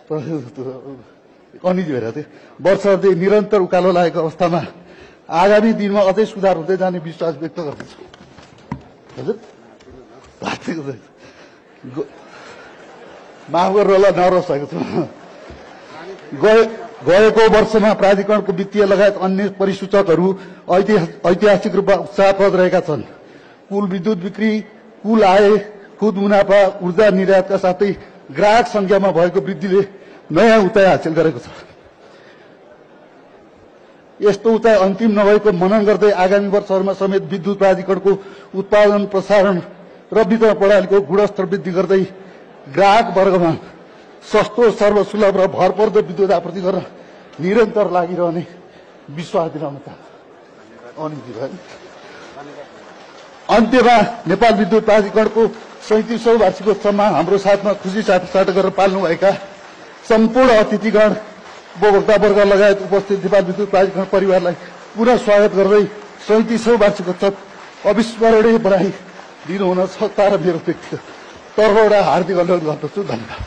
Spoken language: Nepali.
अनिजी भएर थियो वर्षदेखि निरन्तर उकालो लागेको अवस्थामा आगामी दिनमा अझै सुधार हुँदै जाने विश्वास व्यक्त गर्दछु। हजुर माफ गरेर होला नर्भस भएको छु। गएको वर्षमा प्राधिकरणको वित्तीय लगायत अन्य परिसूचकहरू ऐतिहासिक रूपमा उत्साहप्रद रहेका छन्। कुल विद्युत बिक्री, कुल आय, खुद मुनाफा, ऊर्जा निर्यातका साथै ग्राहक संख्यामा भएको वृद्धिले नयाँ उचाइ हासिल गरेको छ। यस्तो उचाइ अन्तिम नभएको मनन गर्दै आगामी वर्षहरूमा समेत विद्युत प्राधिकरणको उत्पादन, प्रसारण र वितरण प्रणालीको गुणस्तर वृद्धि गर्दै ग्राहक वर्गमा सस्तो, सर्वसुलभ र भरपर्दो विद्युत आपूर्ति गर्न निरन्तर लागिरहने विश्वास दिलाउन चाहन्छु। अन्त्यमा नेपाल विद्युत प्राधिकरणको 37औं वार्षिकोत्सवमा हाम्रो साथमा खुशी साथ गरेर पाल्नुभएका सम्पूर्ण अतिथिगण, उपभोक्ता वर्ग लगायत उपस्थित नेपाल विद्युत प्राधिकरण परिवारलाई पुनः स्वागत गर्दै 37औं वार्षिकोत्सव अविस्मरणीय बनाई दिनुहुन सक्दा र मेरो व्यक्तिगत तर्फबाट हार्दिक अनुरोध गर्दछु। धन्यवाद।